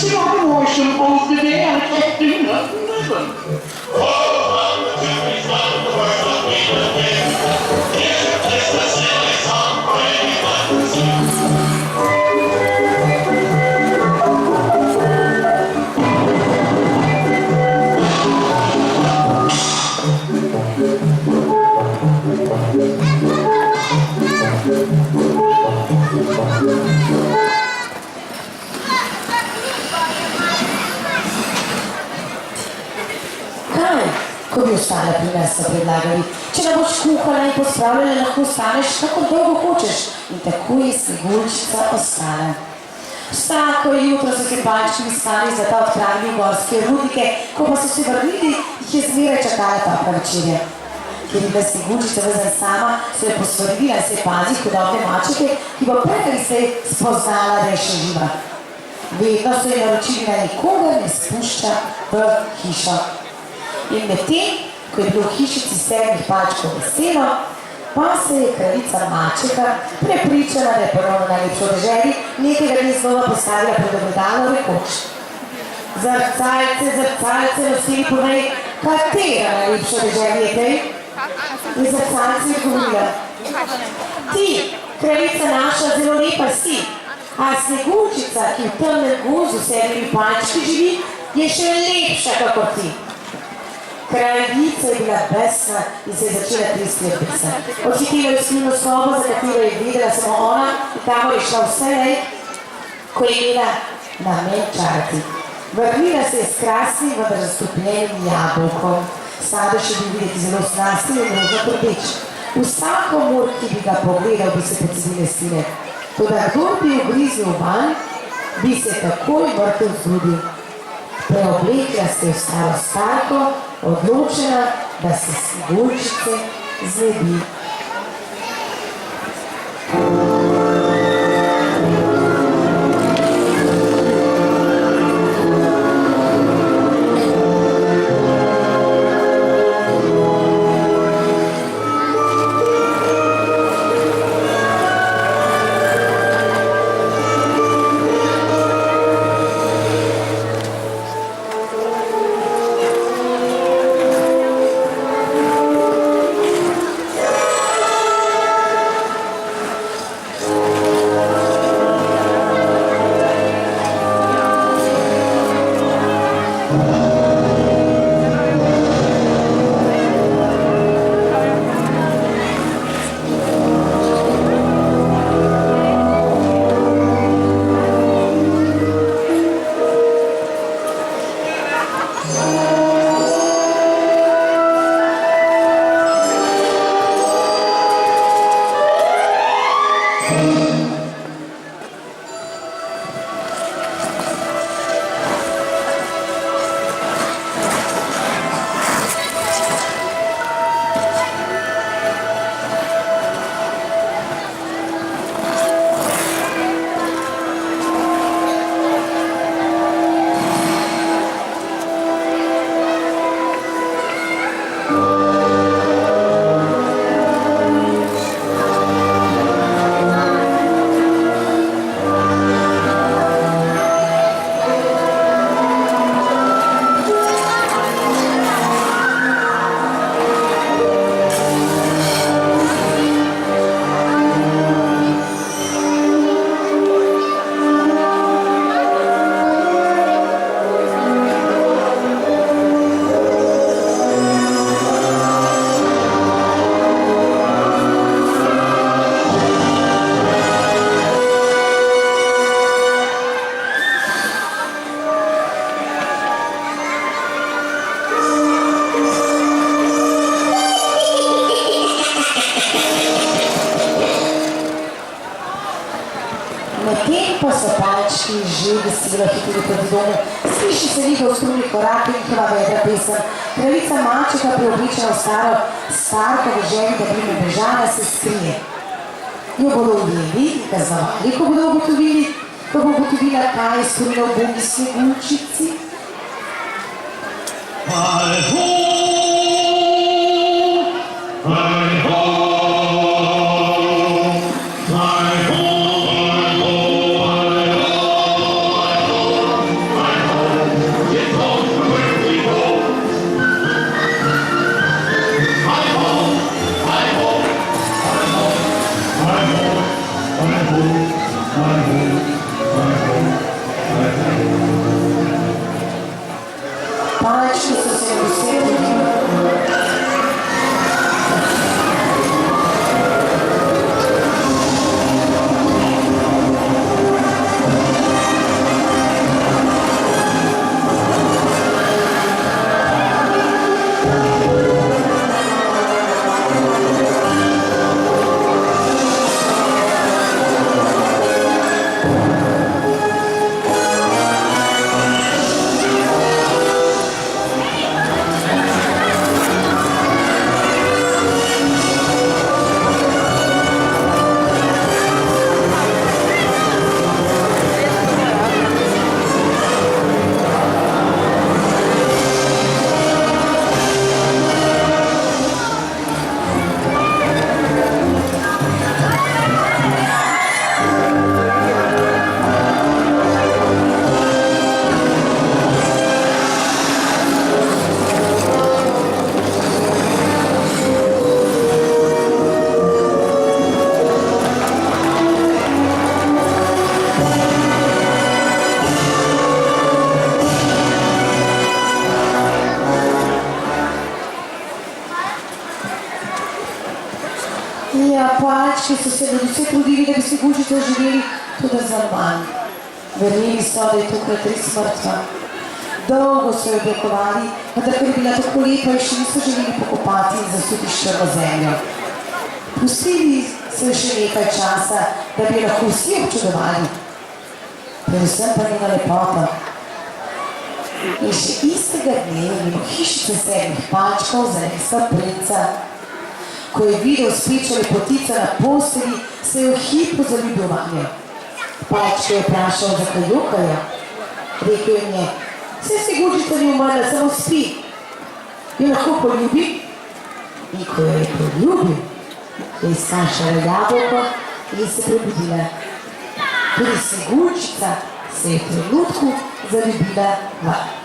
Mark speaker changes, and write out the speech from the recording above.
Speaker 1: Motion both the day and kept doing nothing.
Speaker 2: Ko bi ostale pri nas, so predlagali. Če ne boš kuhala in pospravljala, lahko ostaneš kako dolgo hočeš. In tako je Snegulčica ostala. Vsako jutro so se palčki iskali za ta odpravili v gorske rudnike, ko pa so se vrnili, jih je zmeraj čakala topla večerja. Ker je bila Snegulčica vezan sama, so je posvarila in se pazi hudobne mačeke, ki bo prej se je spoznala, da je še živa. Vedno so je naročili, da nikogar ne spušča v hišo. In med tem, ko je bilo v hišici 7 palčkov veselo, pa se je kraljica Mačeka prepričala, da je ponovno najlepša v deželi, nekega dne znova postavila pred ogledalo rekoč: Zrcalce, zrcalce, nosili povej, katera najlepša v deželi je tej? In zrcalce je govorila: Ti, kraljica naša, zelo lepa si, a Snegulčica, ki v temnem gozu s 7 palčki živi, je še lepša kakor ti. Kraljica je bila besna in se je začela tresti od besa. Odhitela je v skrivno sobo, za katero je vedela samo ona, in kamor je šla vselej, ko je imela namen čarati. Vrnila se je s krasnim, vendar zastrupljenim jabolkom. Sadež je bil videti zelo slast in rožno trpeč. Vsakomur, ki bi ga pogledal, bi se pocedile stine. Toda kdor bi ugriznil vanj, bi se takoj mrtev zrudil. Preoblekla se je v staro starko, odločena, da se Snegulčice znebi. pa so palčki že veselo hiteli proti domu. Sliši se njihov strumni korak in njihova vedra pesem. Kraljica Mačeka, preobličena v staro starko v želji, da bi ne bežala, se skrije. Jo bodo ujeli in kazovali, ko bodo ugotovili, ko bo ugotovila, kaj je storila v bogi Snegulčici. palčki so se dosedli. Ja, palčki so se vse trudili, da bi se Gulčica oživeli tudi za manj. Verjeli so, da je tokrat res mrtva. Dolgo so jo oblekovali, vendar ker je bila tako lepa, jo še niso želeli pokopati in zasuti s črno zemljo. Pustili so jo še nekaj časa, da bi jo lahko vsi občudovali. Predvsem pa njena lepota. In še istega dne je mimo hišice 7 palčkov zanesla princa. Ko je videl spričo lepotica na postelji, se je v hipu zaljubil vanjo. Palčka je vprašal, zakaj jokajo. Rekel jim je, saj si Gulčica ni umrla, samo spi. Jo lahko poljubi? In ko jo je poljubil, je izkašala jabolko in se prebudila. Tudi si Gulčica se je v trenutku zaljubila vanj.